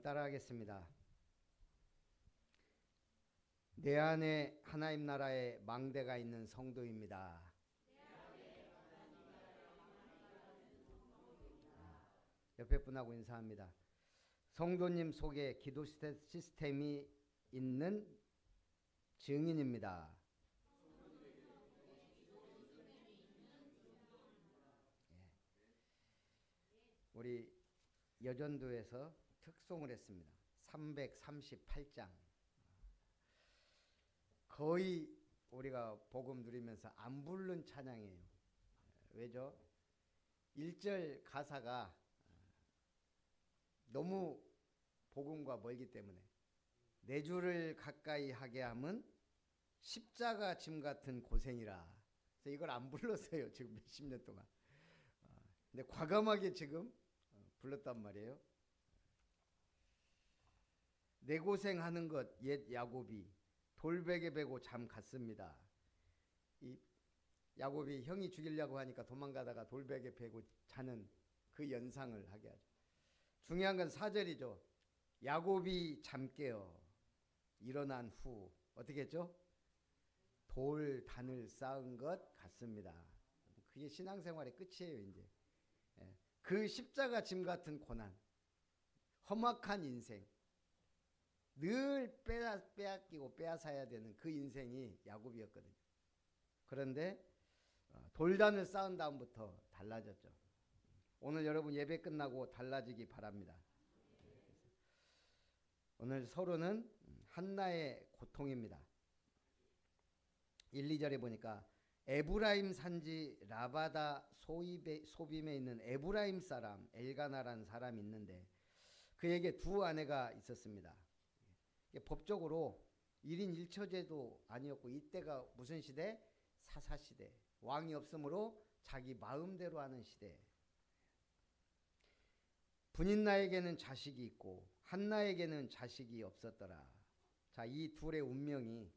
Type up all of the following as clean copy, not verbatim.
따라하겠습니다. 내 안에 하나님 나라의 망대가 있는 성도입니다. 옆에 분하고 인사합니다. 성도님 속에 기도 시스템이 있는 증인입니다. 우리 여전도에서 특송을 했습니다. 338장. 거의 우리가 복음 누리면서 안 부른 찬양이에요. 왜죠? 1절 가사가 너무 복음과 멀기 때문에 내 주를 가까이 하게 함은 십자가 짐 같은 고생이라. 그래서 이걸 안 불렀어요. 지금 몇십 년 동안. 근데 과감하게 지금 불렀단 말이에요. 내 고생하는 것 옛 야곱이 돌베개 베고 잠 갔습니다. 이 야곱이 형이 죽이려고 하니까 도망가다가 돌베개 베고 자는 그 연상을 하게 하죠. 중요한 건 4절이죠. 야곱이 잠 깨어 일어난 후 어떻게 했죠? 돌단을 쌓은 것 같습니다. 그게 신앙생활의 끝이에요. 이제 그 십자가 짐 같은 고난, 험악한 인생, 늘 빼앗기고 빼앗아야 되는 그 인생이 야곱이었거든요. 그런데 돌단을 쌓은 다음부터 달라졌죠. 오늘 여러분 예배 끝나고 달라지기 바랍니다. 오늘 서론은 한나의 고통입니다. 1, 2절에 보니까 에브라임 산지 라바다 소빔에 있는 에브라임 사람 엘가나라는 사람이 있는데 그에게 두 아내가 있었습니다. 법적으로 1인 1처제도 아니었고 이때가 무슨 시대? 사사시대. 왕이 없으므로 자기 마음대로 하는 시대. 분인나에게는 자식이 있고 한나에게는 자식이 없었더라. 자, 이 둘의 운명이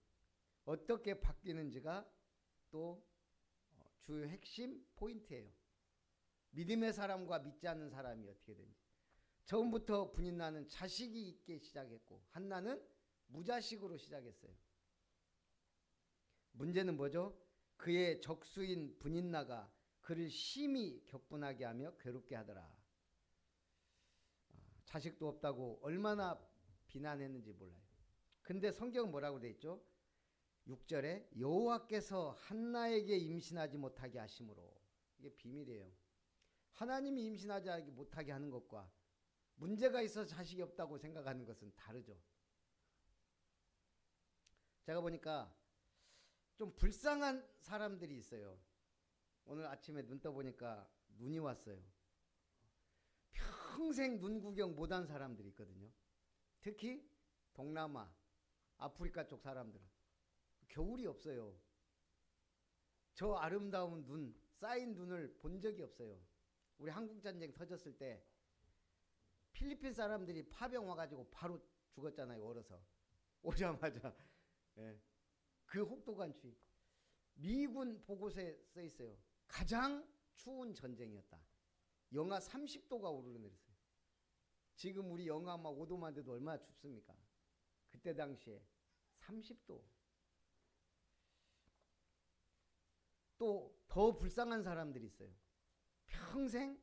어떻게 바뀌는지가 또 주요 핵심 포인트예요. 믿음의 사람과 믿지 않는 사람이 어떻게 되는지. 처음부터 분인나는 자식이 있게 시작했고 한나는 무자식으로 시작했어요. 문제는 뭐죠? 그의 적수인 분인나가 그를 심히 격분하게 하며 괴롭게 하더라. 자식도 없다고 얼마나 비난했는지 몰라요. 근데 성경은 뭐라고 돼 있죠? 6절에 여호와께서 한나에게 임신하지 못하게 하심으로. 이게 비밀이에요. 하나님이 임신하지 못하게 하는 것과 문제가 있어서 자식이 없다고 생각하는 것은 다르죠. 제가 보니까 좀 불쌍한 사람들이 있어요. 오늘 아침에 눈 떠보니까 눈이 왔어요. 평생 눈 구경 못한 사람들이 있거든요. 특히 동남아, 아프리카 쪽 사람들은 겨울이 없어요. 저 아름다운 눈, 쌓인 눈을 본 적이 없어요. 우리 한국전쟁 터졌을 때 필리핀 사람들이 파병 와가지고 바로 죽었잖아요. 얼어서. 오자마자. 예. 그 혹독한 추위. 미군 보고서에 써 있어요. 가장 추운 전쟁이었다. 영하 30도가 오르내렸어요. 지금 우리 영하 막 5도만 돼도 얼마나 춥습니까? 그때 당시에 30도. 또 더 불쌍한 사람들이 있어요. 평생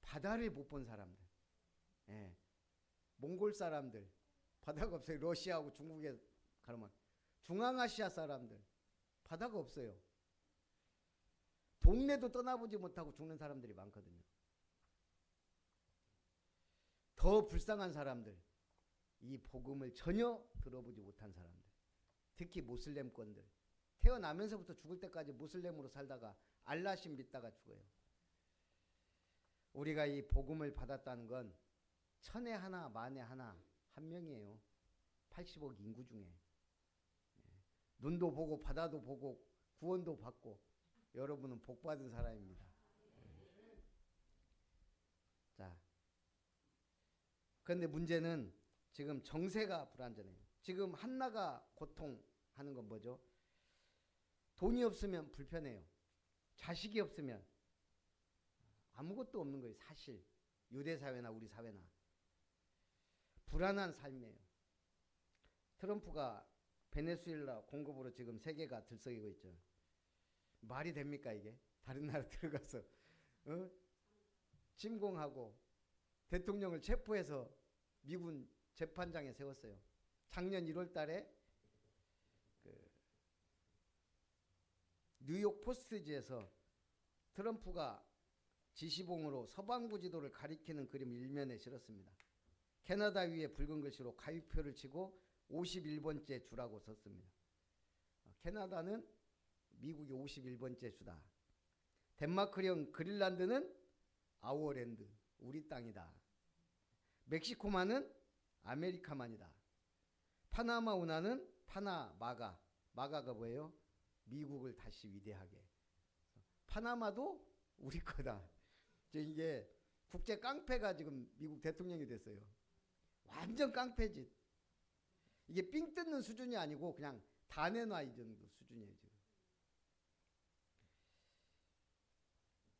바다를 못 본 사람들. 예. 몽골 사람들. 바다가 없어요. 러시아하고 중국에 가면. 중앙아시아 사람들. 바다가 없어요. 동네도 떠나보지 못하고 죽는 사람들이 많거든요. 더 불쌍한 사람들. 이 복음을 전혀 들어보지 못한 사람들. 특히 모슬렘권들. 태어나면서부터 죽을 때까지 모슬렘으로 살다가 알라신 믿다가 죽어요. 우리가 이 복음을 받았다는 건 천에 하나 만에 하나 한 명이에요. 80억 인구 중에. 눈도 보고 바다도 보고 구원도 받고 여러분은 복 받은 사람입니다. 자, 그런데 문제는 지금 정세가 불안전해요. 지금 한나가 고통하는 건 뭐죠? 돈이 없으면 불편해요. 자식이 없으면 아무것도 없는 거예요. 사실 유대 사회나 우리 사회나 불안한 삶이에요. 트럼프가 베네수엘라 공급으로 지금 세계가 들썩이고 있죠. 말이 됩니까 이게? 다른 나라 들어가서 침공하고 대통령을 체포해서 미군 재판장에 세웠어요. 작년 1월 달에 뉴욕 포스트지에서 트럼프가 지시봉으로 서방부 지도를 가리키는 그림을 일면에 실었습니다. 캐나다 위에 붉은 글씨로 가위표를 치고 51번째 주라고 썼습니다. 캐나다는 미국이 51번째 주다. 덴마크령 그린란드는 아워랜드, 우리 땅이다. 멕시코만은 아메리카만이다. 파나마 운하는 파나마가, 마가가 뭐예요? 미국을 다시 위대하게. 파나마도 우리 거다. 이게 국제 깡패가 지금 미국 대통령이 됐어요. 완전 깡패짓. 이게 삥 뜯는 수준이 아니고 그냥 다 내놔 이 정도 수준이에요 지금.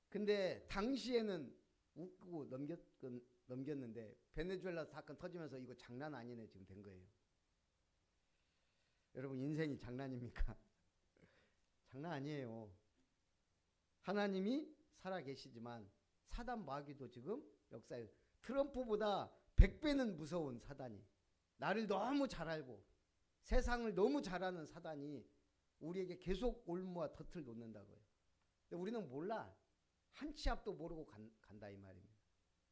근데 당시에는 웃고 넘겼는데 베네수엘라 사건 터지면서 이거 장난 아니네 지금 된 거예요. 여러분 인생이 장난입니까? 장난 아니에요. 하나님이 살아계시지만 사단 마귀도 지금 역사에 트럼프보다 100배는 무서운 사단이, 나를 너무 잘 알고 세상을 너무 잘 아는 사단이 우리에게 계속 올무와 덫을 놓는다고요. 근데 우리는 몰라. 한 치 앞도 모르고 간다 이 말입니다.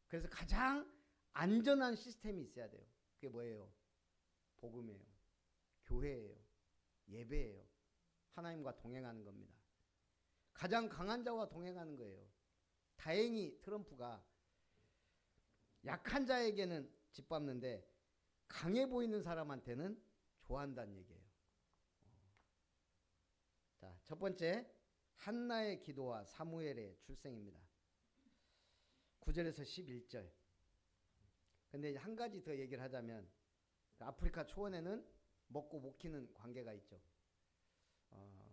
그래서 가장 안전한 시스템이 있어야 돼요. 그게 뭐예요? 복음이에요. 교회예요. 예배예요. 하나님과 동행하는 겁니다. 가장 강한 자와 동행하는 거예요. 다행히 트럼프가 약한 자에게는 짓밟는데 강해 보이는 사람한테는 좋아한다는 얘기예요. 자, 첫 번째 한나의 기도와 사무엘의 출생입니다. 9절에서 11절. 근데 한 가지 더 얘기를 하자면 아프리카 초원에는 먹고 못 키는 관계가 있죠.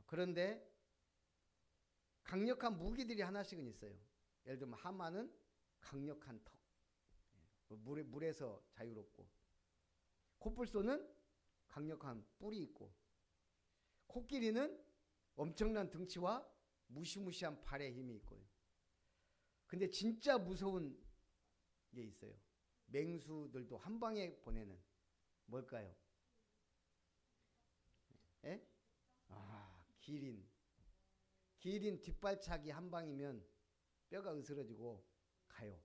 그런데 강력한 무기들이 하나씩은 있어요. 예를 들면 하마는 강력한 턱, 물에서 자유롭고, 코뿔소는 강력한 뿔이 있고, 코끼리는 엄청난 등치와 무시무시한 발의 힘이 있고요. 근데 진짜 무서운 게 있어요. 맹수들도 한 방에 보내는, 뭘까요? 에? 기린. 기린 뒷발차기 한 방이면 뼈가 으스러지고 가요.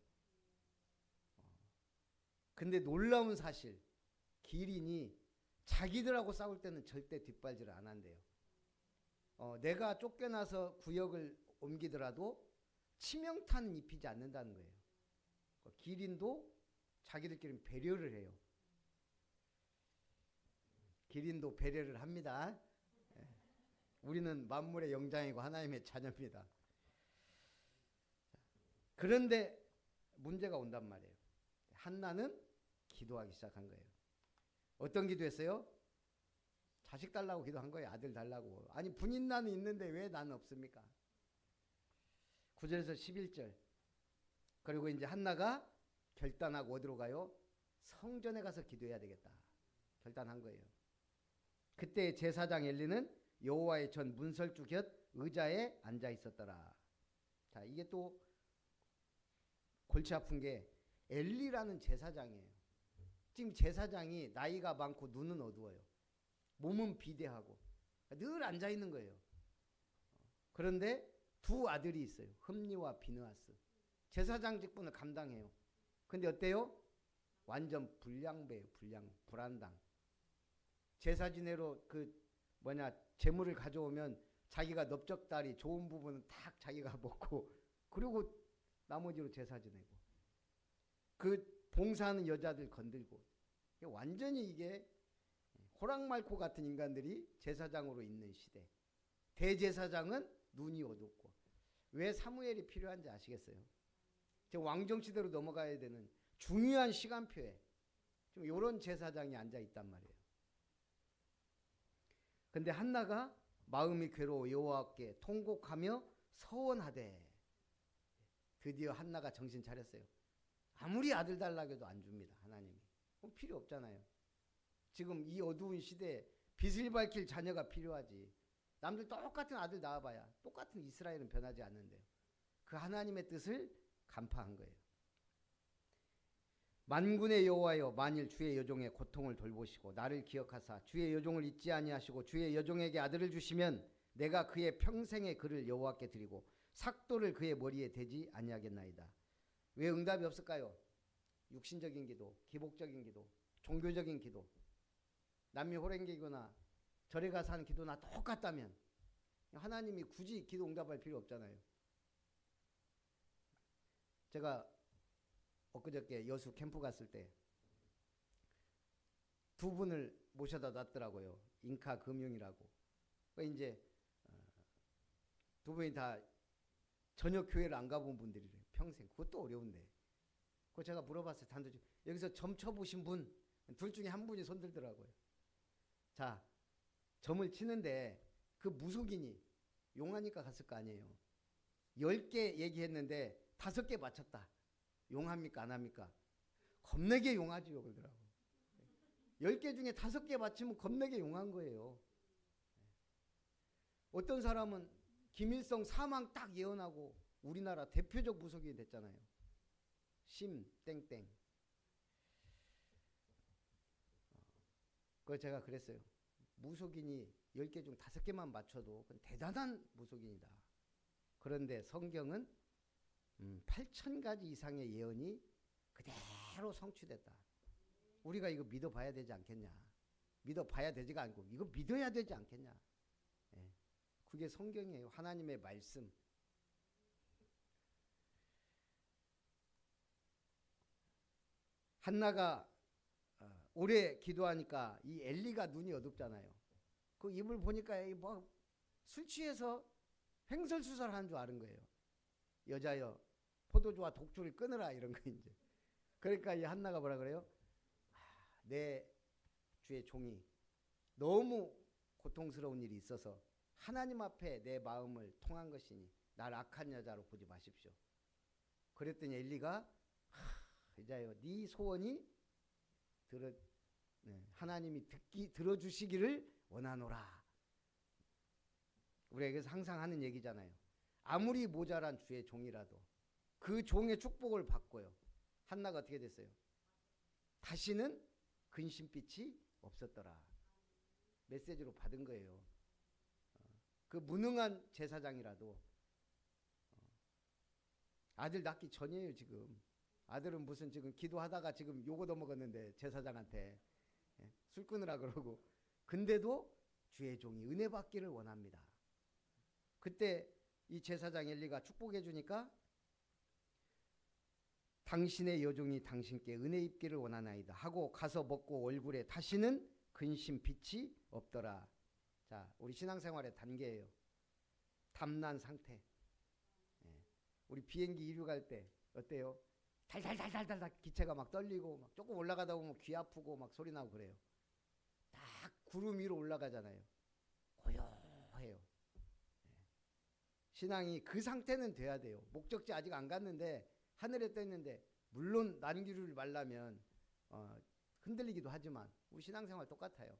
근데 놀라운 사실, 기린이 자기들하고 싸울 때는 절대 뒷발질을 안 한대요. 내가 쫓겨나서 구역을 옮기더라도 치명타는 입히지 않는다는 거예요. 기린도 자기들끼리 배려를 해요. 기린도 배려를 합니다. 우리는 만물의 영장이고 하나님의 자녀입니다. 그런데 문제가 온단 말이에요. 한나는 기도하기 시작한 거예요. 어떤 기도했어요? 자식 달라고 기도한 거예요. 아들 달라고. 아니 분인나는 있는데 왜 나는 없습니까? 9절에서 11절. 그리고 이제 한나가 결단하고 어디로 가요? 성전에 가서 기도해야 되겠다. 결단한 거예요. 그때 제사장 엘리는 여호와의 전 문설주 곁 의자에 앉아 있었더라. 자, 이게 또 골치 아픈 게 엘리라는 제사장이에요. 지금 제사장이 나이가 많고 눈은 어두워요. 몸은 비대하고 늘 앉아 있는 거예요. 그런데 두 아들이 있어요. 흠니와 비느하스. 제사장 직분을 감당해요. 근데 어때요? 완전 불량배예요. 불안당. 제사 지내로 재물을 가져오면 자기가 넓적다리 좋은 부분은 다 자기가 먹고, 그리고 나머지로 제사 지내고, 그 봉사하는 여자들 건들고, 완전히 이게 호랑말코 같은 인간들이 제사장으로 있는 시대. 대제사장은 눈이 어둡고. 왜 사무엘이 필요한지 아시겠어요? 왕정시대로 넘어가야 되는 중요한 시간표에 좀 이런 제사장이 앉아 있단 말이에요. 근데 한나가 마음이 괴로워 여호와께 통곡하며 서원하되, 드디어 한나가 정신 차렸어요. 아무리 아들 달라고 해도 안 줍니다. 하나님이. 필요 없잖아요. 지금 이 어두운 시대에 빛을 밝힐 자녀가 필요하지. 남들 똑같은 아들 낳아봐야 똑같은 이스라엘은 변하지 않는데요. 그 하나님의 뜻을 간파한 거예요. 만군의 여호와여, 만일 주의 여종의 고통을 돌보시고 나를 기억하사 주의 여종을 잊지 아니하시고 주의 여종에게 아들을 주시면 내가 그의 평생의 그를 여호와께 드리고 삭도를 그의 머리에 대지 아니하겠나이다. 왜 응답이 없을까요? 육신적인 기도, 기복적인 기도, 종교적인 기도, 남미 호랭기거나 절에 가서 하는 기도나 똑같다면 하나님이 굳이 기도 응답할 필요 없잖아요. 제가 엊그저께 여수 캠프 갔을 때 두 분을 모셔다 놨더라고요. 인카 금융이라고. 이제 두 분이 다 전혀 교회를 안 가본 분들이래요. 평생. 그것도 어려운데. 그거 제가 물어봤어요. 단도직. 여기서 점 쳐보신 분, 둘 중에 한 분이 손들더라고요. 자, 점을 치는데 그 무속인이 용하니까 갔을 거 아니에요. 10개 얘기했는데 5개 맞췄다. 용합니까? 안 합니까? 겁나게 용하지요. 그러더라고요. 10개 중에 5개 맞히면 겁나게 용한 거예요. 어떤 사람은 김일성 사망 딱 예언하고 우리나라 대표적 무속인이 됐잖아요. 심 땡땡. 그거 제가 그랬어요. 무속인이 10개 중 5개만 맞춰도 그건 대단한 무속인이다. 그런데 성경은 8,000가지 이상의 예언이 그대로 성취됐다. 우리가 이거 믿어봐야 되지 않겠냐. 믿어봐야 되지가 않고 이거 믿어야 되지 않겠냐. 예. 그게 성경이에요. 하나님의 말씀. 한나가 오래 기도하니까 이 엘리가 눈이 어둡잖아요. 그 입을 보니까 뭐 술 취해서 횡설수설하는 줄 아는 거예요. 여자여 포도주와 독주를 끊으라 이런 거 이제. 그러니까 이 한나가 뭐라 그래요? 내 주의 종이 너무 고통스러운 일이 있어서 하나님 앞에 내 마음을 통한 것이니 날 악한 여자로 보지 마십시오. 그랬더니 엘리가 여자여 네 소원이 하나님이 들어주시기를 원하노라. 우리에게서 항상 하는 얘기잖아요. 아무리 모자란 주의 종이라도 그 종의 축복을 받고요. 한나가 어떻게 됐어요? 다시는 근심빛이 없었더라. 메시지로 받은 거예요. 그 무능한 제사장이라도 아들 낳기 전이에요. 지금 아들은 무슨 지금 기도하다가 지금 요거 더 먹었는데 제사장한테 술 끊으라 그러고. 근데도 주의 종이 은혜 받기를 원합니다. 그때 이 제사장 엘리가 축복해 주니까 당신의 여종이 당신께 은혜 입기를 원하나이다 하고 가서 먹고 얼굴에 다시는 근심 빛이 없더라. 자, 우리 신앙생활의 단계예요. 담난 상태. 우리 비행기 이륙할 때 어때요? 달달달달달 기체가 막 떨리고 막 조금 올라가다 보면 귀 아프고 막 소리 나고 그래요. 딱 구름 위로 올라가잖아요. 고요해요. 신앙이 그 상태는 돼야 돼요. 목적지 아직 안 갔는데 하늘에 떴는데 물론 난기류를 말라면 흔들리기도 하지만 우리 신앙생활 똑같아요.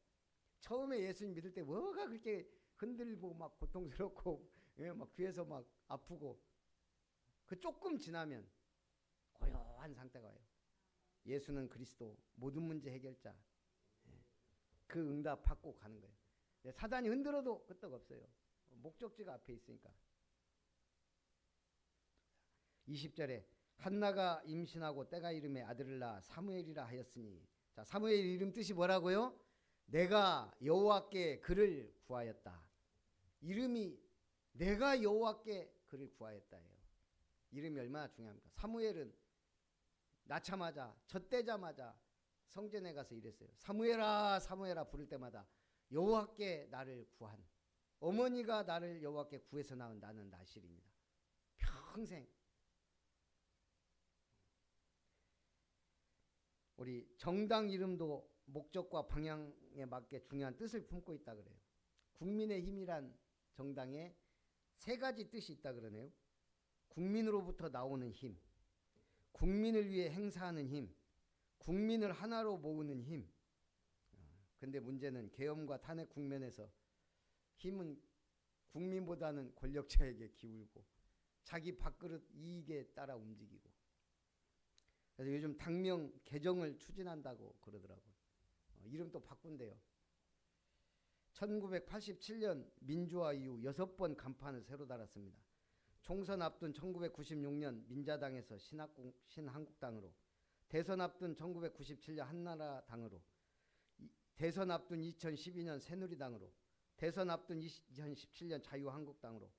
처음에 예수님 믿을 때 뭐가 그렇게 흔들고 막 고통스럽고 막 귀에서 막 아프고 그 조금 지나면 고요한 상태가 와요. 예수는 그리스도 모든 문제 해결자. 그 응답 받고 가는 거예요. 사단이 흔들어도 끄떡없어요. 목적지가 앞에 있으니까. 20절에 한나가 임신하고 때가 이름에 아들을 낳아 사무엘이라 하였으니. 자, 사무엘 이름 뜻이 뭐라고요? 내가 여호와께 그를 구하였다. 이름이 내가 여호와께 그를 구하였다예요. 이름이 얼마나 중요합니까? 사무엘은 낳자마자 젖대자마자 성전에 가서 이랬어요. 사무엘아 사무엘아 부를 때마다 여호와께 나를 구한 어머니가 나를 여호와께 구해서 낳은 나는 나실입니다. 평생. 우리 정당 이름도 목적과 방향에 맞게 중요한 뜻을 품고 있다 그래요. 국민의힘이란 정당에 3가지 뜻이 있다 그러네요. 국민으로부터 나오는 힘, 국민을 위해 행사하는 힘, 국민을 하나로 모으는 힘. 근데 문제는 계엄과 탄핵 국면에서 힘은 국민보다는 권력자에게 기울고 자기 밥그릇 이익에 따라 움직이고, 그래서 요즘 당명 개정을 추진한다고 그러더라고요. 이름 또 바꾼대요. 1987년 민주화 이후 6번 간판을 새로 달았습니다. 총선 앞둔 1996년 민자당에서 신한국당으로, 대선 앞둔 1997년 한나라당으로, 대선 앞둔 2012년 새누리당으로, 대선 앞둔 2017년 자유한국당으로,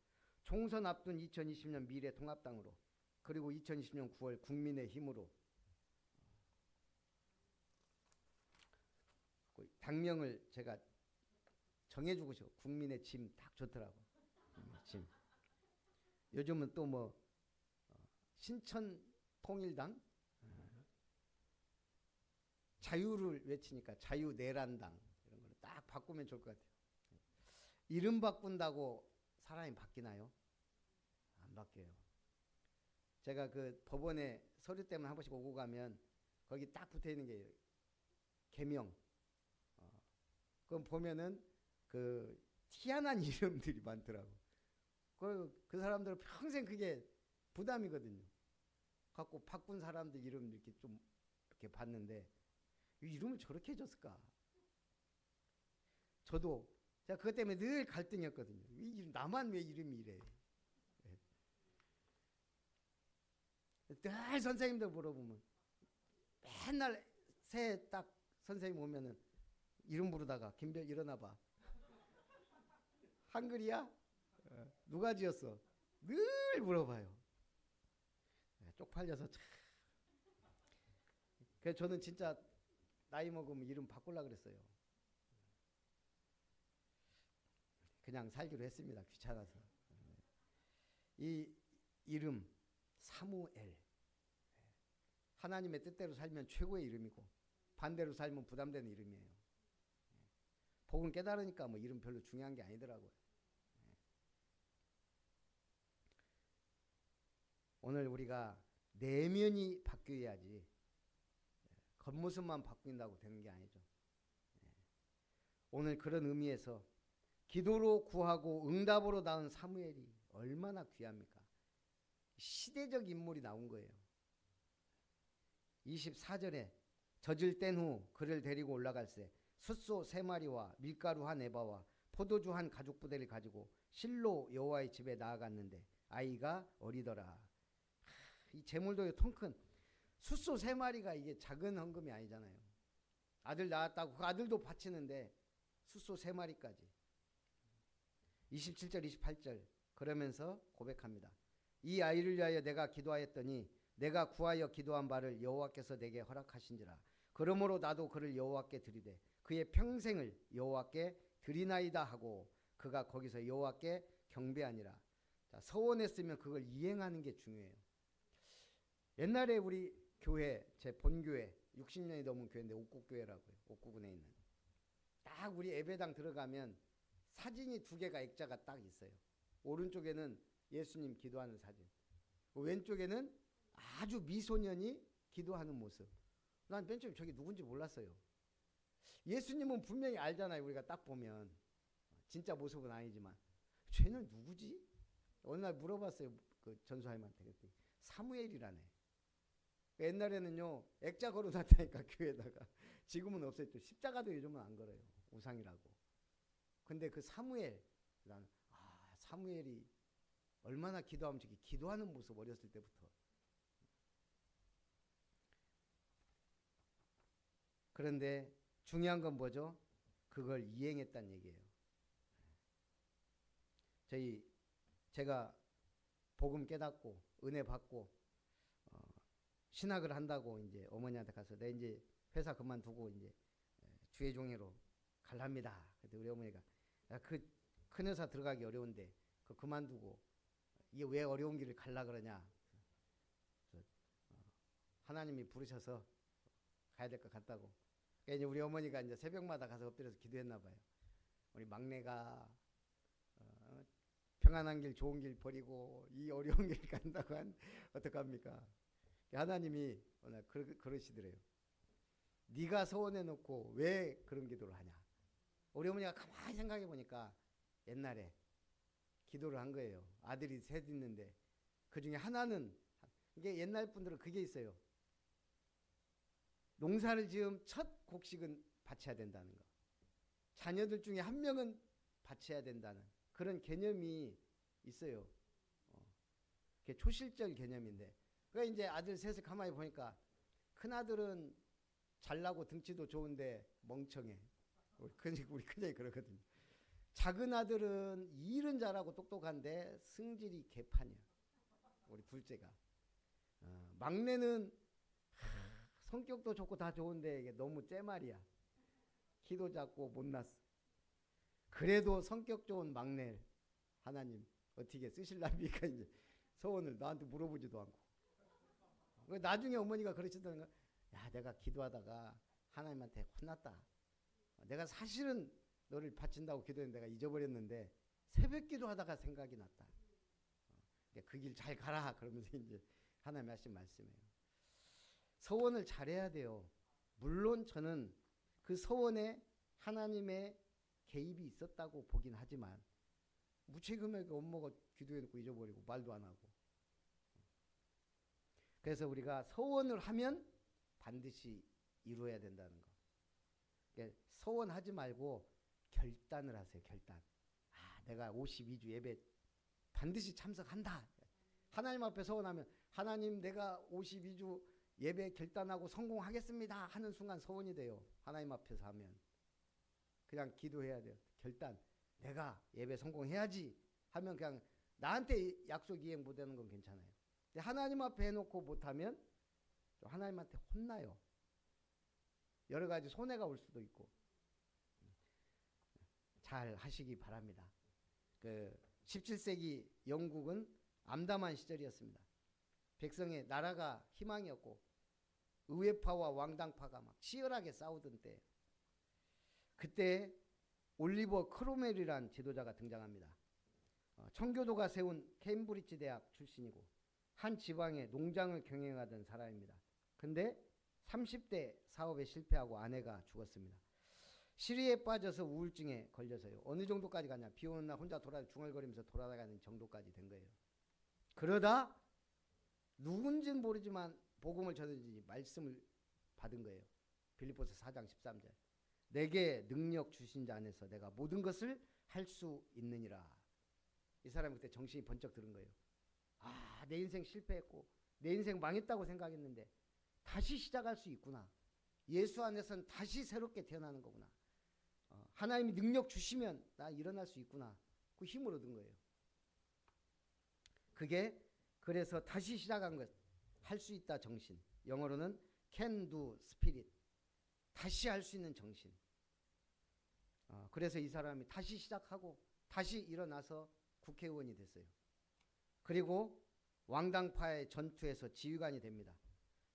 총선 앞둔 2020년 미래통합당으로, 그리고 2020년 9월 국민의힘으로 당명을 제가 정해주고 싶어. 국민의 짐 딱 좋더라고. 짐. 요즘은 또 뭐 신천통일당, 자유를 외치니까 자유내란당, 이런 걸로 딱 바꾸면 좋을 것 같아요. 이름 바꾼다고 사람이 바뀌나요? 안 바뀌어요. 제가 그 법원에 서류 때문에 한 번씩 오고 가면 거기 딱 붙어 있는 게 개명. 그럼 보면은 그 희한한 이름들이 많더라고. 그 사람들은 평생 그게 부담이거든요. 갖고 바꾼 사람들 이름 이렇게 좀 이렇게 봤는데, 이 이름을 저렇게 해줬을까? 저도 제가 그것 때문에 늘 갈등이었거든요. 나만 왜 이름이 이래? 늘 선생님들 물어보면 맨날 새해 딱 선생님 오면은 이름 부르다가 김별 일어나 봐. 한글이야? 누가 지었어? 늘 물어봐요. 쪽팔려서 참. 그래서 저는 진짜 나이 먹으면 이름 바꾸려고 그랬어요. 그냥 살기로 했습니다. 귀찮아서. 이 이름 사무엘. 하나님의 뜻대로 살면 최고의 이름이고 반대로 살면 부담되는 이름이에요. 복음 깨달으니까 뭐 이름 별로 중요한 게 아니더라고요. 오늘 우리가 내면이 바뀌어야지 겉모습만 바뀐다고 되는 게 아니죠. 오늘 그런 의미에서 기도로 구하고 응답으로 낳은 사무엘이 얼마나 귀합니까? 시대적 인물이 나온 거예요. 24절에 젖을 뗀 후 그를 데리고 올라갈새 숫소 3마리와 밀가루 한 에바와 포도주 한 가죽 부대를 가지고 실로 여호와의 집에 나아갔는데 아이가 어리더라. 이 재물도 통큰 숫소 3마리가 이게 작은 헌금이 아니잖아요. 아들 낳았다고 그 아들도 바치는데 숫소 3마리까지. 27절 28절 그러면서 고백합니다. 이 아이를 위하여 내가 기도하였더니 내가 구하여 기도한 바를 여호와께서 내게 허락하신지라. 그러므로 나도 그를 여호와께 드리되 그의 평생을 여호와께 드리나이다 하고 그가 거기서 여호와께 경배하니라. 자, 서원했으면 그걸 이행하는 게 중요해요. 옛날에 우리 교회, 제 본교회 60년이 넘은 교회인데 옥구교회라고요. 옥구군에 있는. 딱 우리 예배당 들어가면 사진이 2개가 액자가 딱 있어요. 오른쪽에는 예수님 기도하는 사진, 왼쪽에는 아주 미소년이 기도하는 모습. 난 맨 처음에 저게 누군지 몰랐어요. 예수님은 분명히 알잖아요. 우리가 딱 보면 진짜 모습은 아니지만 쟤는 누구지? 어느 날 물어봤어요. 그 전수할머니한테. 그랬더니 사무엘이라네. 옛날에는요 액자 걸어놨다니까 교회에다가. 지금은 없어요. 또 십자가도 요즘은 안 걸어요. 우상이라고. 근데 그 사무엘, 나는 사무엘이 얼마나 기도하면 저기 기도하는 모습 어렸을 때부터. 그런데 중요한 건 뭐죠? 그걸 이행했다는 얘기예요. 제가 복음 깨닫고 은혜 받고 신학을 한다고 이제 어머니한테 가서 내 이제 회사 그만두고 이제 주의 종회로 갈랍니다. 그때 우리 어머니가 그 큰 회사 들어가기 어려운데 그 그만두고 이게 왜 어려운 길을 갈라 그러냐. 하나님이 부르셔서 가야 될 것 같다고. 그러니까 이제 우리 어머니가 이제 새벽마다 가서 엎드려서 기도했나 봐요. 우리 막내가 평안한 길 좋은 길 버리고 이 어려운 길 간다고 어떡합니까? 하나님이 오늘 그러시더래요. 네가 서원해 놓고 왜 그런 기도를 하냐. 우리 어머니가 가만히 생각해 보니까 옛날에 기도를 한 거예요. 아들이 셋 있는데 그 중에 하나는, 이게 옛날 분들은 그게 있어요. 농사를 지음 첫 곡식은 바쳐야 된다는 거. 자녀들 중에 한 명은 바쳐야 된다는 그런 개념이 있어요. 그게 초실절 개념인데. 그러니까 이제 아들 셋을 가만히 보니까 큰 아들은 잘나고 등치도 좋은데 멍청해. 우리 큰형이 그러거든요. 작은 아들은 일은 잘하고 똑똑한데 승질이 개판이야. 우리 둘째가. 막내는 성격도 좋고 다 좋은데 이게 너무 째말이야. 키도 작고 못났어. 그래도 성격 좋은 막내 하나님 어떻게 쓰실랍니까? 이제 소원을 나한테 물어보지도 않고. 나중에 어머니가 그러시다는 거야. 야, 내가 기도하다가 하나님한테 혼났다. 내가 사실은 너를 바친다고 기도했는데 내가 잊어버렸는데 새벽 기도하다가 생각이 났다. 그 길 잘 가라. 그러면서 이제 하나님 하신 말씀이에요. 서원을 잘해야 돼요. 물론 저는 그 서원에 하나님의 개입이 있었다고 보긴 하지만 무책임하게 엄마가 기도해놓고 잊어버리고 말도 안 하고. 그래서 우리가 서원을 하면 반드시 이루어야 된다는 거. 그러니까 서원하지 말고 결단을 하세요. 결단. 내가 52주 예배 반드시 참석한다. 하나님 앞에 서원하면 하나님 내가 52주 예배 결단하고 성공하겠습니다 하는 순간 서원이 돼요. 하나님 앞에서 하면. 그냥 기도해야 돼요. 결단. 내가 예배 성공해야지 하면 그냥 나한테 약속 이행 못하는 건 괜찮아요. 근데 하나님 앞에 해놓고 못하면 하나님한테 혼나요. 여러 가지 손해가 올 수도 있고. 잘 하시기 바랍니다. 17세기 영국은 암담한 시절이었습니다. 백성의 나라가 희망이었고 의회파와 왕당파가 막 치열하게 싸우던 때, 그때 올리버 크로멜이란 지도자가 등장합니다. 청교도가 세운 케임브리지 대학 출신이고 한 지방의 농장을 경영하던 사람입니다. 근데 30대 사업에 실패하고 아내가 죽었습니다. 시리에 빠져서 우울증에 걸려서요. 어느 정도까지 가냐. 비 오는 날 혼자 중얼거리면서 돌아다니는 정도까지 된 거예요. 그러다 누군지는 모르지만 복음을 전해주니 말씀을 받은 거예요. 빌립보서 4장 13절. 내게 능력 주신 자 안에서 내가 모든 것을 할 수 있느니라. 이 사람이 그때 정신이 번쩍 들은 거예요. 내 인생 실패했고 내 인생 망했다고 생각했는데 다시 시작할 수 있구나. 예수 안에서는 다시 새롭게 태어나는 거구나. 하나님이 능력 주시면 나 일어날 수 있구나. 그 힘을 얻은 거예요. 그게 그래서 다시 시작한 것. 할 수 있다 정신. 영어로는 can do spirit. 다시 할 수 있는 정신. 그래서 이 사람이 다시 시작하고 다시 일어나서 국회의원이 됐어요. 그리고 왕당파의 전투에서 지휘관이 됩니다.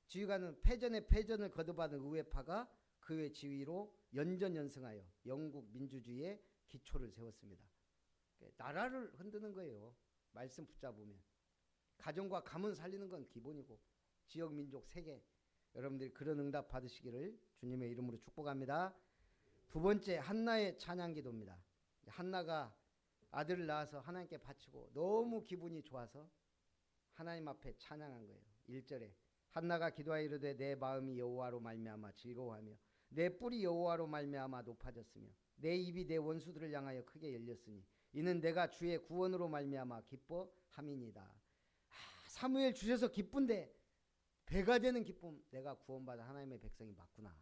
지휘관은 패전에 패전을 거듭하는 의회파가 그의 지휘로 연전연승하여 영국 민주주의의 기초를 세웠습니다. 나라를 흔드는 거예요. 말씀 붙잡으면. 가정과 가문 살리는 건 기본이고 지역 민족 세계, 여러분들이 그런 응답 받으시기를 주님의 이름으로 축복합니다. 두 번째, 한나의 찬양 기도입니다. 한나가 아들을 낳아서 하나님께 바치고 너무 기분이 좋아서 하나님 앞에 찬양한 거예요. 1절에 한나가 기도하여 이르되 내 마음이 여호와로 말미암아 즐거워하며 내 뿔이 여호와로 말미암아 높아졌으며 내 입이 내 원수들을 향하여 크게 열렸으니 이는 내가 주의 구원으로 말미암아 기뻐함이니이다. 사무엘 주셔서 기쁜데 배가 되는 기쁨. 내가 구원받아 하나님의 백성이 맞구나.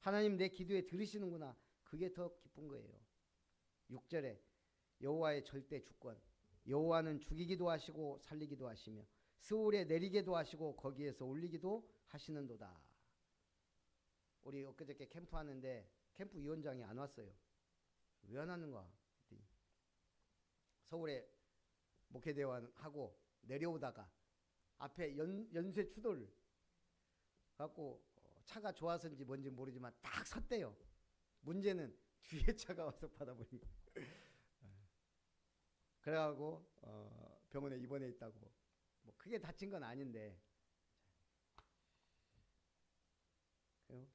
하나님 내 기도에 들으시는구나. 그게 더 기쁜 거예요. 6절에 여호와의 절대 주권. 여호와는 죽이기도 하시고 살리기도 하시며 스올에 내리기도 하시고 거기에서 올리기도 하시는도다. 우리 엊그저께 캠프하는데 캠프 위원장이 안 왔어요. 왜 안 왔는가? 서울에 목회대원하고 내려오다가 앞에 연쇄 추돌 갖고 차가 좋아서인지 뭔지 모르지만 딱 섰대요. 문제는 뒤에 차가 와서 받아버린 거예요. 그래가지고 병원에 입원해 있다고. 뭐 크게 다친 건 아닌데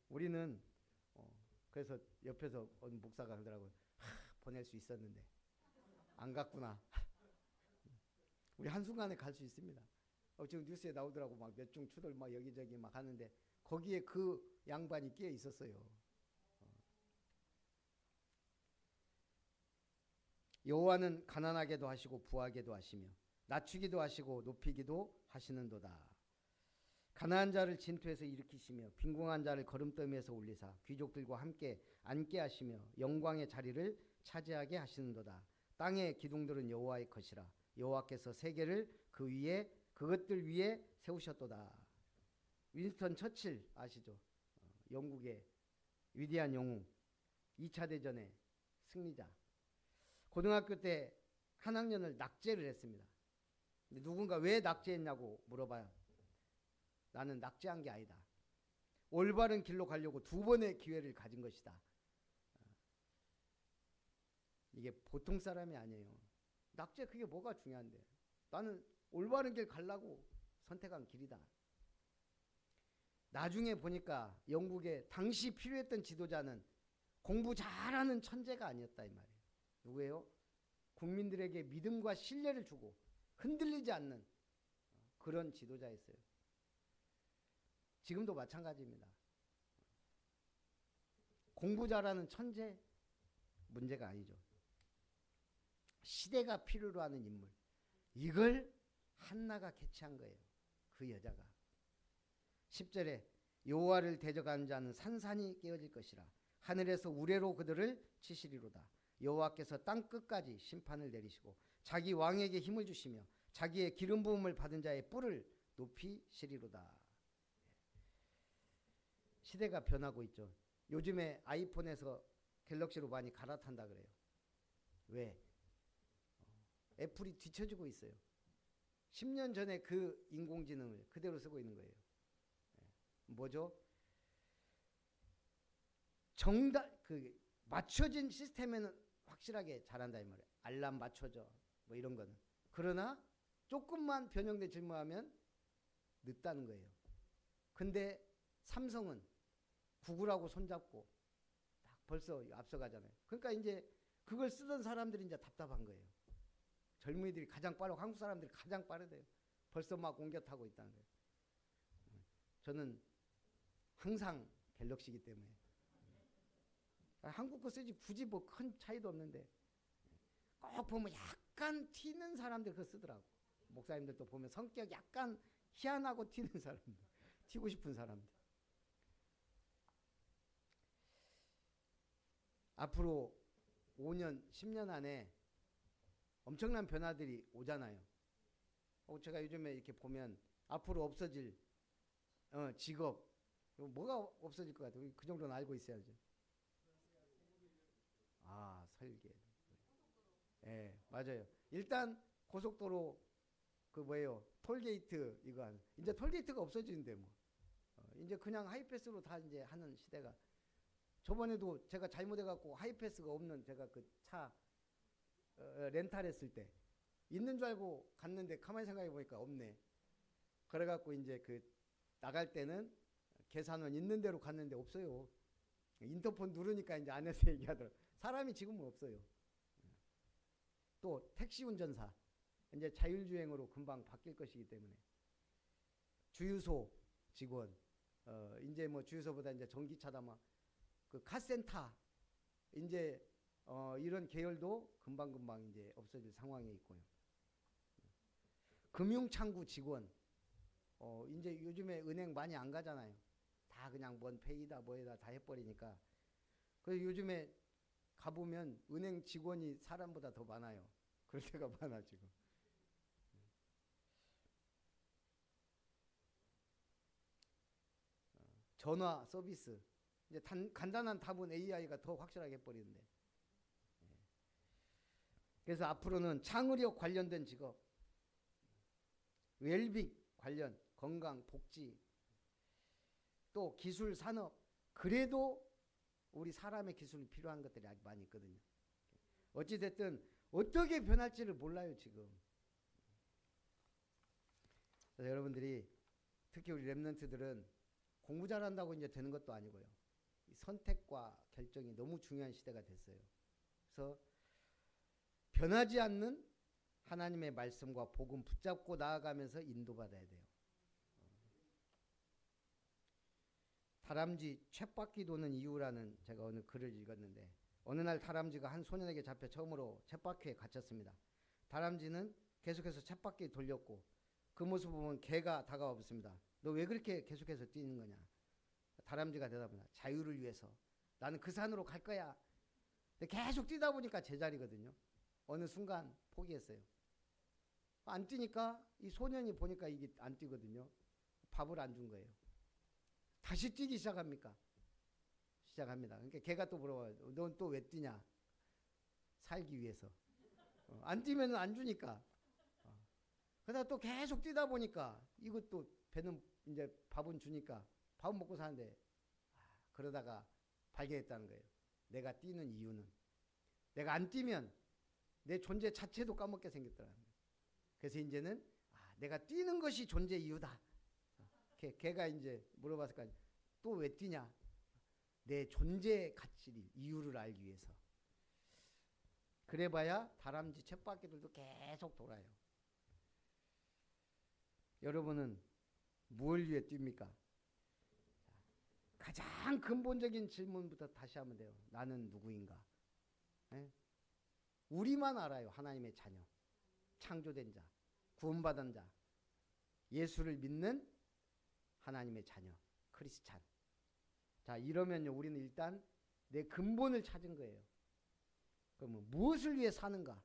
우리는 그래서 옆에서 어느 목사가 그러더라고요. 보낼 수 있었는데 안 갔구나. 우리 한순간에 갈 수 있습니다. 지금 뉴스에 나오더라고. 막 몇 중 추돌 막 여기저기 막 하는데 거기에 그 양반이 끼어 있었어요. 여호와는 가난하게도 하시고 부하게도 하시며 낮추기도 하시고 높이기도 하시는도다. 가난한 자를 진토에서 일으키시며 빈궁한 자를 거름더미에서 올리사 귀족들과 함께 앉게 하시며 영광의 자리를 차지하게 하시는도다. 땅의 기둥들은 여호와의 것이라. 여호와께서 세계를 그것들 위에 세우셨도다. 윈스턴 처칠 아시죠? 영국의 위대한 영웅, 2차 대전의 승리자. 고등학교 때 한 학년을 낙제를 했습니다. 근데 누군가 왜 낙제했냐고 물어봐요. 나는 낙제한 게 아니다. 올바른 길로 가려고 2번의 기회를 가진 것이다. 이게 보통 사람이 아니에요. 낙제 그게 뭐가 중요한데. 나는 올바른 길 가려고 선택한 길이다. 나중에 보니까 영국에 당시 필요했던 지도자는 공부 잘하는 천재가 아니었다 이 말이에요. 누구예요? 국민들에게 믿음과 신뢰를 주고 흔들리지 않는 그런 지도자였어요. 지금도 마찬가지입니다. 공부 잘하는 천재 문제가 아니죠. 시대가 필요로 하는 인물. 이걸 한나가 캐치한 거예요. 그 여자가. 10절에 여호와를 대적하는 자는 산산이 깨어질 것이라. 하늘에서 우레로 그들을 치시리로다. 여호와께서 땅 끝까지 심판을 내리시고 자기 왕에게 힘을 주시며 자기의 기름 부음을 받은 자의 뿔을 높이시리로다. 시대가 변하고 있죠. 요즘에 아이폰에서 갤럭시로 많이 갈아탄다 그래요. 왜? 애플이 뒤처지고 있어요. 10년 전에 그 인공지능을 그대로 쓰고 있는 거예요. 뭐죠? 맞춰진 시스템에는 확실하게 잘한다 이 말이에요. 알람 맞춰져 뭐 이런 거는. 그러나 조금만 변형된 질문하면 늦다는 거예요. 근데 삼성은 구글하고 손잡고 딱 벌써 앞서가잖아요. 그러니까 이제 그걸 쓰던 사람들이 이제 답답한 거예요. 젊은이들이 가장 빠르고 한국 사람들이 가장 빠르대요. 벌써 막 옮겨 타고 있다는 거예요. 저는 항상 갤럭시이기 때문에 한국 거 쓰지 굳이 뭐 큰 차이도 없는데 꼭 보면 약간 튀는 사람들 그거 쓰더라고. 목사님들도 보면 성격 약간 희한하고 튀는 사람들, 튀고 싶은 사람들. 앞으로 5년, 10년 안에 엄청난 변화들이 오잖아요. 제가 요즘에 이렇게 보면 앞으로 없어질 직업, 뭐가 없어질 것 같아요? 그 정도는 알고 있어야죠. 설계. 예, 맞아요. 일단 고속도로 그 뭐예요? 톨게이트 이거 이제 톨게이트가 없어지는데 뭐. 이제 그냥 하이패스로 다 이제 하는 시대가. 저번에도 제가 잘못해갖고 하이패스가 없는 제가 그 차 렌탈했을 때 있는 줄 알고 갔는데 가만히 생각해 보니까 없네. 그래갖고 이제 그 나갈 때는 계산원 있는 대로 갔는데 없어요. 인터폰 누르니까 이제 안에서 얘기하더라고. 사람이 지금은 없어요. 또 택시 운전사 이제 자율주행으로 금방 바뀔 것이기 때문에 주유소 직원 이제 뭐 주유소보다 이제 전기차다 막 그 카센터 이제 이런 계열도 금방금방 이제 없어질 상황에 있고요. 금융창구 직원 이제 요즘에 은행 많이 안 가잖아요. 다 그냥 뭔 페이다 뭐에다 다 해버리니까. 그래서 요즘에 가보면 은행 직원이 사람보다 더 많아요. 그럴 때가 많아 지금. 전화 서비스 이제 간단한 답은 AI가 더 확실하게 해버리는데. 그래서 앞으로는 창의력 관련된 직업, 웰빙 관련, 건강, 복지, 또 기술 산업, 그래도 우리 사람의 기술이 필요한 것들이 아직 많이 있거든요. 어찌됐든 어떻게 변할지를 몰라요 지금. 그래서 여러분들이 특히 우리 랩런트들은 공부 잘한다고 이제 되는 것도 아니고요. 이 선택과 결정이 너무 중요한 시대가 됐어요. 그래서 변하지 않는 하나님의 말씀과 복음 붙잡고 나아가면서 인도받아야 돼요. 다람쥐 쳇바퀴 도는 이유라는 제가 어느 글을 읽었는데, 어느 날 다람쥐가 한 소년에게 잡혀 처음으로 쳇바퀴에 갇혔습니다. 다람쥐는 계속해서 쳇바퀴 돌렸고 그 모습을 보면 개가 다가와 붙습니다. 너 왜 그렇게 계속해서 뛰는 거냐? 다람쥐가 대답합니다. 자유를 위해서. 나는 그 산으로 갈 거야. 근데 계속 뛰다 보니까 제자리거든요. 어느 순간 포기했어요. 안 뛰니까 이 소년이 보니까 이게 안 뛰거든요. 밥을 안 준 거예요. 다시 뛰기 시작합니다. 그러니까 걔가 또 물어봐요. 넌 또 왜 뛰냐? 살기 위해서. 안 뛰면 안 주니까. 그러다 또 계속 뛰다 보니까 이것도 배는 이제 밥은 주니까 밥은 먹고 사는데, 그러다가 발견했다는 거예요. 내가 뛰는 이유는, 내가 안 뛰면 내 존재 자체도 까먹게 생겼더라는 거예요. 그래서 이제는 내가 뛰는 것이 존재 이유다. 걔가 이제 물어봤을 거 아니에요. 또 왜 뛰냐? 내 존재 가치, 이유를 알기 위해서. 그래봐야 다람쥐 쳇바퀴들도 계속 돌아요. 여러분은 무엇을 위해 뜁니까? 가장 근본적인 질문부터 다시 하면 돼요. 나는 누구인가? 네? 우리만 알아요. 하나님의 자녀, 창조된 자, 구원받은 자, 예수를 믿는 하나님의 자녀, 크리스찬. 자, 이러면요, 우리는 일단 내 근본을 찾은 거예요. 그러면 무엇을 위해 사는가?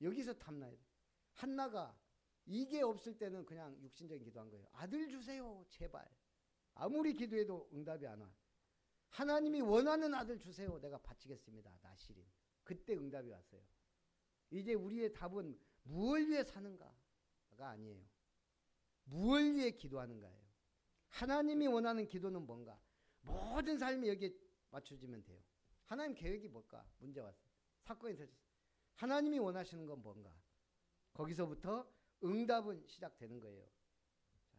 여기서 탐나야 돼. 한나가 이게 없을 때는 그냥 육신적인 기도한 거예요. 아들 주세요, 제발. 아무리 기도해도 응답이 안 와. 하나님이 원하는 아들 주세요. 내가 바치겠습니다. 나시린. 그때 응답이 왔어요. 이제 우리의 답은 무엇을 위해 사는가가 아니에요. 무엇을 위해 기도하는가예요. 하나님이 원하는 기도는 뭔가? 모든 삶이 여기에 맞춰지면 돼요. 하나님 계획이 뭘까? 문제 왔어요. 사건이 터졌어요. 하나님이 원하시는 건 뭔가? 거기서부터 응답은 시작되는 거예요. 자,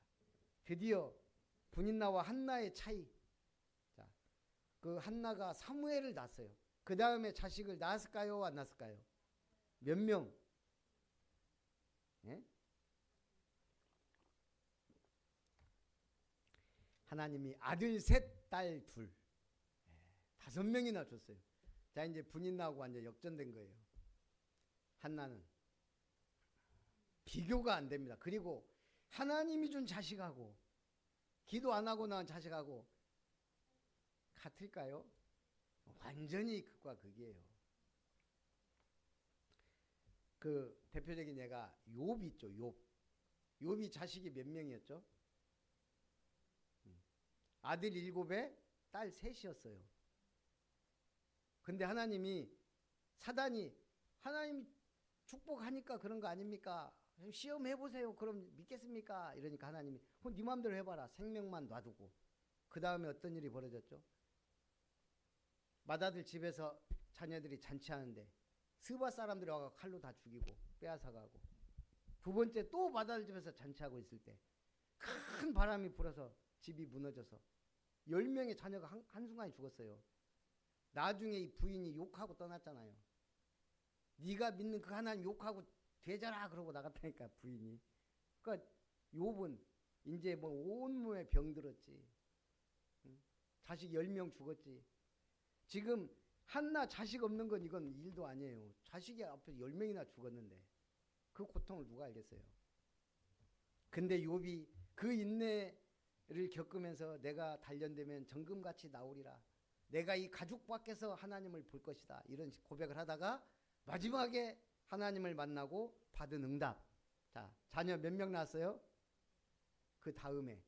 드디어 분인나와 한나의 차이. 자, 그 한나가 사무엘을 낳았어요. 그 다음에 자식을 낳았을까요? 안 낳았을까요? 몇 명? 예? 하나님이 아들 셋, 딸 둘, 5명이나 줬어요. 자, 이제 분인나하고 완전 역전된 거예요. 한나는 비교가 안 됩니다. 그리고 하나님이 준 자식하고 기도 안 하고 낳은 자식하고 같을까요? 완전히 극과 극이에요. 그 대표적인 예가 욥 있죠. 욥이 자식이 몇 명이었죠? 아들 7에 딸 3이었어요. 근데 사단이 하나님이 축복하니까 그런 거 아닙니까? 시험해보세요. 그럼 믿겠습니까? 이러니까 하나님이 네 마음대로 해봐라. 생명만 놔두고. 그 다음에 어떤 일이 벌어졌죠? 맏아들 집에서 자녀들이 잔치하는데 스바 사람들이 와서 칼로 다 죽이고 빼앗아가고, 두 번째 또 맏아들 집에서 잔치하고 있을 때 큰 바람이 불어서 집이 무너져서 10명의 자녀가 한순간에 죽었어요. 나중에 이 부인이 욕하고 떠났잖아요. 네가 믿는 그 하나님 욕하고 되잖아 그러고 나갔다니까 부인이. 그러니까 욥은 이제 뭐 온몸에 병들었지. 자식 10명 죽었지. 지금 한나 자식 없는 건 이건 일도 아니에요. 자식이 앞에 10명이나 죽었는데 그 고통을 누가 알겠어요. 근데 욥이 그 인내를 겪으면서 내가 단련되면 정금같이 나오리라. 내가 이 가죽 밖에서 하나님을 볼 것이다. 이런 고백을 하다가 마지막에 하나님을 만나고 받은 응답. 자, 자녀 몇 명 낳았어요? 그 다음에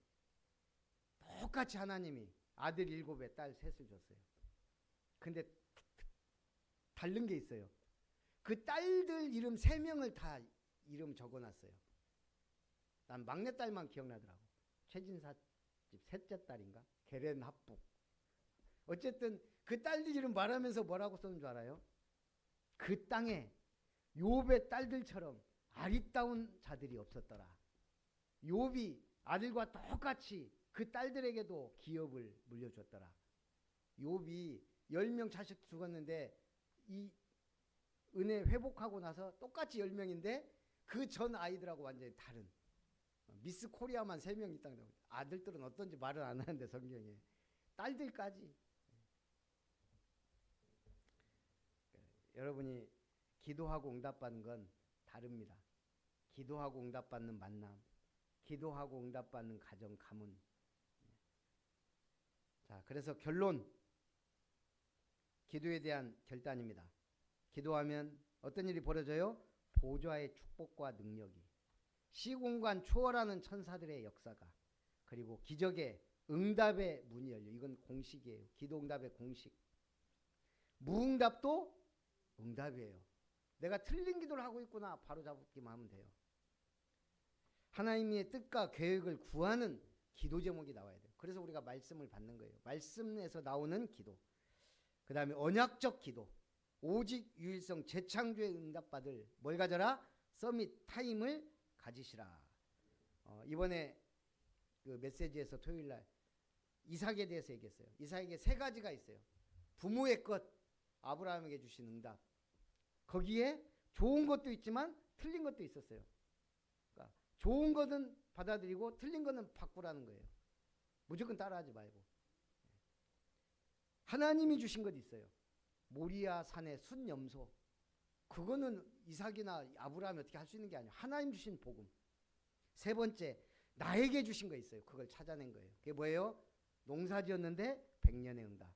똑같이 하나님이 아들 7에 딸 3을 줬어요. 근데 다른 게 있어요. 그 딸들 이름 3명을 다 이름 적어놨어요. 난 막내딸만 기억나더라고. 최진사 집 셋째 딸인가? 게렌 합북. 어쨌든 그 딸들 이름 말하면서 뭐라고 썼는 줄 알아요? 그 땅에 욥의 딸들처럼 아리따운 자들이 없었더라. 욥이 아들과 똑같이 그 딸들에게도 기업을 물려줬더라. 욥이 10명 자식 죽었는데 이 은혜 회복하고 나서 똑같이 10명인데 그 전 아이들하고 완전히 다른, 미스 코리아만 3명 있다고. 아들들은 어떤지 말을 안 하는데 성경에 딸들까지. 여러분이 기도하고 응답받는 건 다릅니다. 기도하고 응답받는 만남, 기도하고 응답받는 가정 가문. 자, 그래서 결론, 기도에 대한 결단입니다. 기도하면 어떤 일이 벌어져요? 보좌의 축복과 능력이, 시공간 초월하는 천사들의 역사가, 그리고 기적의 응답의 문이 열려. 이건 공식이에요. 기도 응답의 공식. 무응답도 응답이에요. 내가 틀린 기도를 하고 있구나, 바로 잡기만 하면 돼요. 하나님의 뜻과 계획을 구하는 기도 제목이 나와야 돼요. 그래서 우리가 말씀을 받는 거예요. 말씀에서 나오는 기도. 그 다음에 언약적 기도, 오직 유일성 재창조의 응답받을 뭘 가져라? 서밋 타임을 가지시라. 이번에 그 메시지에서 토요일날 이삭에 대해서 얘기했어요. 이삭에게 3가지가 있어요. 부모의 것, 아브라함에게 주신 응답. 거기에 좋은 것도 있지만 틀린 것도 있었어요. 그러니까 좋은 것은 받아들이고 틀린 것은 바꾸라는 거예요. 무조건 따라하지 말고. 하나님이 주신 것 있어요. 모리아 산의 순염소. 그거는 이삭이나 아브라함이 어떻게 할 수 있는 게 아니에요. 하나님 주신 복음. 3번째, 나에게 주신 거 있어요. 그걸 찾아낸 거예요. 그게 뭐예요? 농사 지었는데 100년의 응답.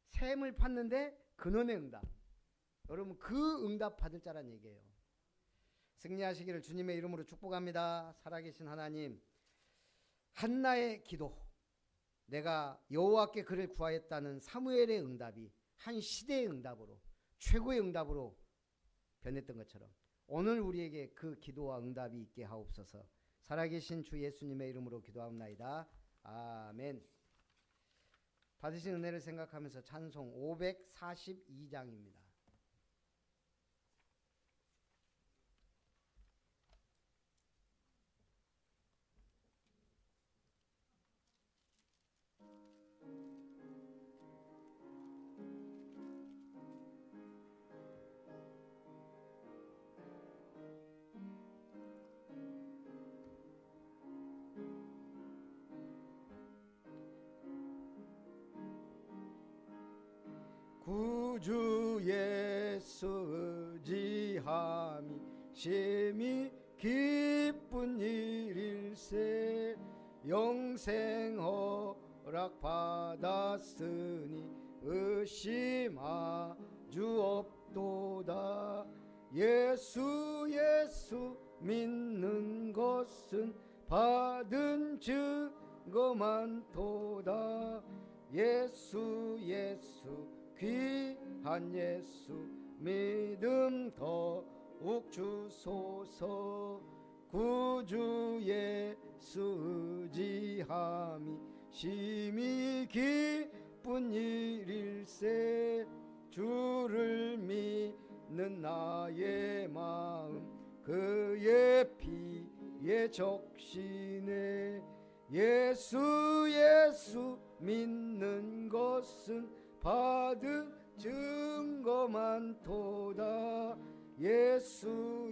샘을 팠는데 근원의 응답. 여러분, 그 응답 받을 자란 얘기예요. 승리하시기를 주님의 이름으로 축복합니다. 살아계신 하나님, 한나의 기도, 내가 여호와께 그를 구하였다는 사무엘의 응답이 한 시대의 응답으로, 최고의 응답으로 변했던 것처럼 오늘 우리에게 그 기도와 응답이 있게 하옵소서. 살아계신 주 예수님의 이름으로 기도하옵나이다. 아멘. 받으신 은혜를 생각하면서 찬송 542장입니다. 구주 예수 의지함이 심히 기쁜 일일세. 영생 허락 받았으니 의심하 주 없도다. 예수 믿는 것은 받은 증거만 도다. 예수 귀한 예수 믿음 더욱 주소서. 구주 예수 의지함이 심히 기쁜 일일세. 주를 믿는 나의 마음 그의 피에 적시네. 예수 믿는 것은 받은 증거만 도다. 예수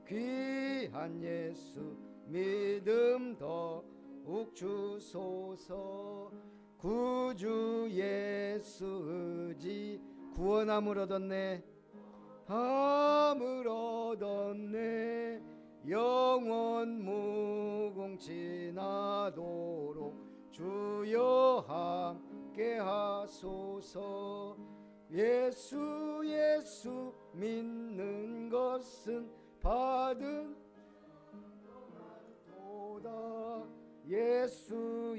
귀한 예수 믿음 더욱 주소서. 구주 예수 의지 구원함을 얻었네. 함을 얻었네. 영원 무궁 지나도록 주여 함께 하소서. 예수 믿는 것은 받은 도다. 예수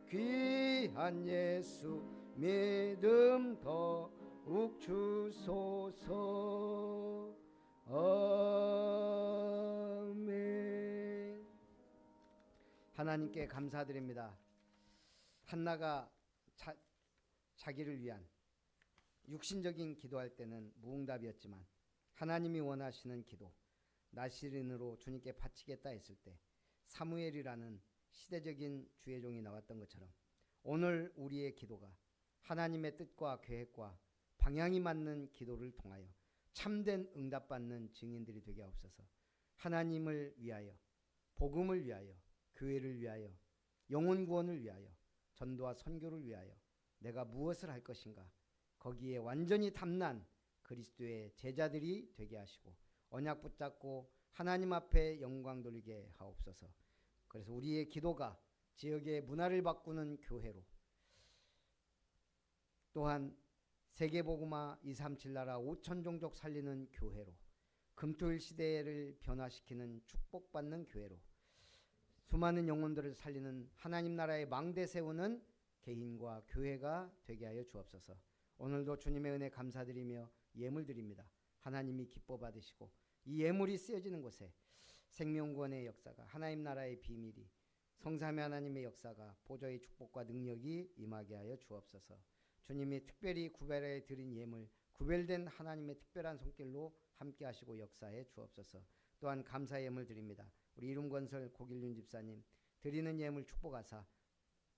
귀한 예수 믿음 더욱 주소서. 아멘. 하나님께 감사드립니다. 한나가 자기를 위한 육신적인 기도할 때는 무응답이었지만 하나님이 원하시는 기도, 나시린으로 주님께 바치겠다 했을 때 사무엘이라는 시대적인 주의 종이 나왔던 것처럼 오늘 우리의 기도가 하나님의 뜻과 계획과 방향이 맞는 기도를 통하여 참된 응답받는 증인들이 되게 하옵소서. 하나님을 위하여, 복음을 위하여, 교회를 위하여, 영혼 구원을 위하여, 전도와 선교를 위하여 내가 무엇을 할 것인가, 거기에 완전히 탐난 그리스도의 제자들이 되게 하시고 언약 붙잡고 하나님 앞에 영광 돌리게 하옵소서. 그래서 우리의 기도가 지역의 문화를 바꾸는 교회로, 또한 세계복음화 237 나라 5천 종족 살리는 교회로, 금토일 시대를 변화시키는 축복받는 교회로, 수많은 영혼들을 살리는 하나님 나라의 망대 세우는 개인과 교회가 되게 하여 주옵소서. 오늘도 주님의 은혜 감사드리며 예물 드립니다. 하나님이 기뻐 받으시고 이 예물이 쓰여지는 곳에 생명구원의 역사가, 하나님 나라의 비밀이, 성삼위 하나님의 역사가, 보좌의 축복과 능력이 임하게 하여 주옵소서. 주님이 특별히 구별해 드린 예물, 구별된 하나님의 특별한 손길로 함께 하시고 역사해 주옵소서. 또한 감사 예물 드립니다. 우리 이룸건설 고길륜 집사님 드리는 예물 축복하사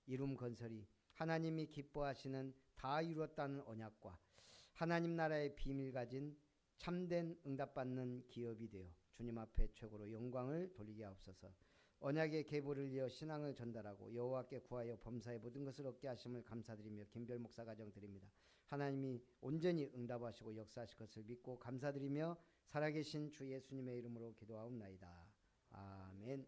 이룸 건설이 하나님이 기뻐하시는 다 이루었다는 언약과 하나님 나라의 비밀 가진 참된 응답받는 기업이 되어 주님 앞에 최고로 영광을 돌리게 하옵소서. 언약의 계보를 이어 신앙을 전달하고 여호와께 구하여 범사의 모든 것을 얻게 하심을 감사드리며 김별 목사 가정 드립니다. 하나님이 온전히 응답하시고 역사하실 것을 믿고 감사드리며 살아계신 주 예수님의 이름으로 기도하옵나이다. 아멘.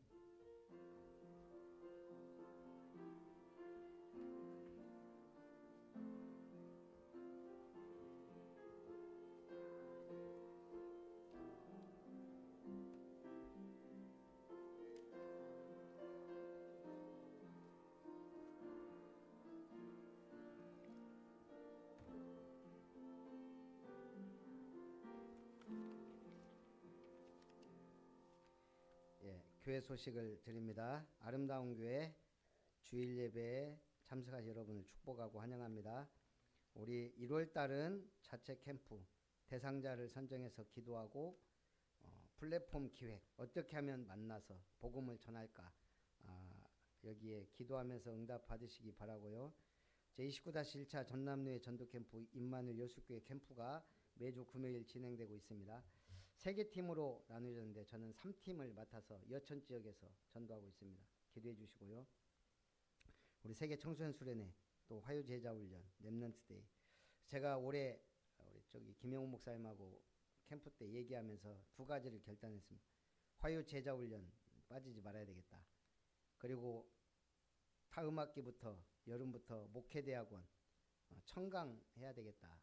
교회 소식을 드립니다. 아름다운 교회 주일 예배에 참석하신 여러분을 축복하고 환영합니다. 우리 1월 달은 자체 캠프 대상자를 선정해서 기도하고 플랫폼 기획, 어떻게 하면 만나서 복음을 전할까, 여기에 기도하면서 응답 받으시기 바라고요. 제29-1차 전남로의 전도 캠프 임마누엘 여수교회 캠프가 매주 금요일 진행되고 있습니다. 3개 팀으로 나누어졌는데 저는 3팀을 맡아서 여천 지역에서 전도하고 있습니다. 기도해 주시고요. 우리 세계 청소년 수련회, 또 화요 제자 훈련, 렘넌트 데이. 제가 올해 우리 저기 김영훈 목사님하고 캠프 때 얘기하면서 2가지를 결단했습니다. 화요 제자 훈련 빠지지 말아야 되겠다. 그리고 다음 학기부터 여름부터 목회대학원 청강 해야 되겠다.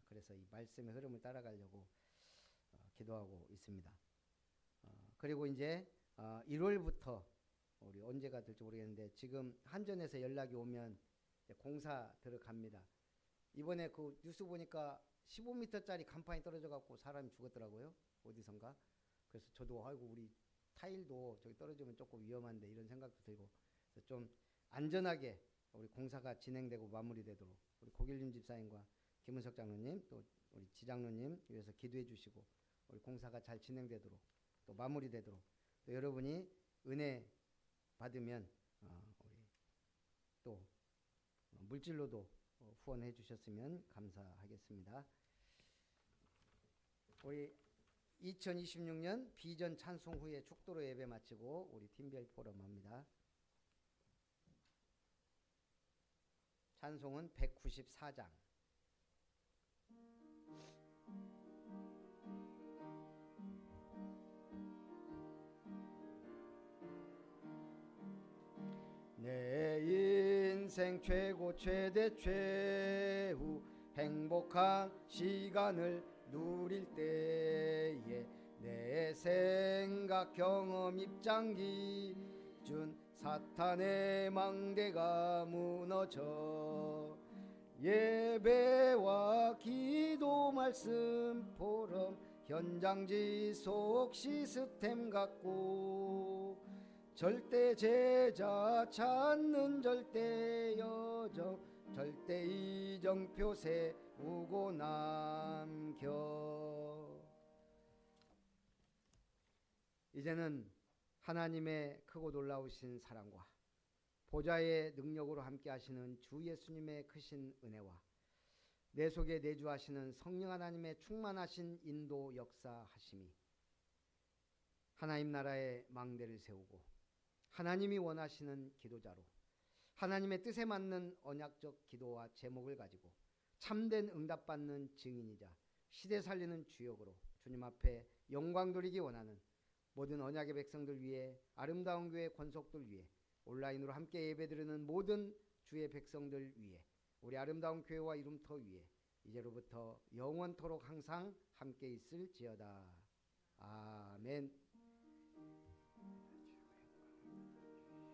그래서 이 말씀의 흐름을 따라가려고 기도하고 있습니다. 그리고 이제 1월부터 우리 언제가 될지 모르겠는데 지금 한전에서 연락이 오면 공사 들어갑니다. 이번에 그 뉴스 보니까 15m짜리 간판이 떨어져 갖고 사람이 죽었더라고요. 어디선가. 그래서 저도 아이고 우리 타일도 저기 떨어지면 조금 위험한데 이런 생각도 들고, 그래서 좀 안전하게 우리 공사가 진행되고 마무리되도록 우리 고길림 집사님과 김은석 장로님, 또 우리 지장로님 위해서 기도해 주시고 우리 공사가 잘 진행되도록, 또 마무리되도록, 또 여러분이 은혜 받으면 우리 또 물질로도 후원해 주셨으면 감사하겠습니다. 우리 2026년 비전 찬송 후에 축도로 예배 마치고 우리 팀별 포럼 합니다. 찬송은 194장. 내 인생 최고 최대 최후 행복한 시간을 누릴 때에 내 생각 경험 입장 기준 사탄의 망대가 무너져 예배와 기도 말씀 포럼 현장 지속 시스템 갖고 절대 제자 찾는 절대 여정 절대 이정표 세우고 남겨. 이제는 하나님의 크고 놀라우신 사랑과 보좌의 능력으로 함께 하시는 주 예수님의 크신 은혜와 내 속에 내주하시는 성령 하나님의 충만하신 인도 역사하심이 하나님 나라의 망대를 세우고 하나님이 원하시는 기도자로 하나님의 뜻에 맞는 언약적 기도와 제목을 가지고 참된 응답받는 증인이자 시대 살리는 주역으로 주님 앞에 영광 돌리기 원하는 모든 언약의 백성들 위해 아름다운 교회 권속들 위해 온라인으로 함께 예배드리는 모든 주의 백성들 위해 우리 아름다운 교회와 이름터 위에 이제로부터 영원토록 항상 함께 있을지어다. 아멘.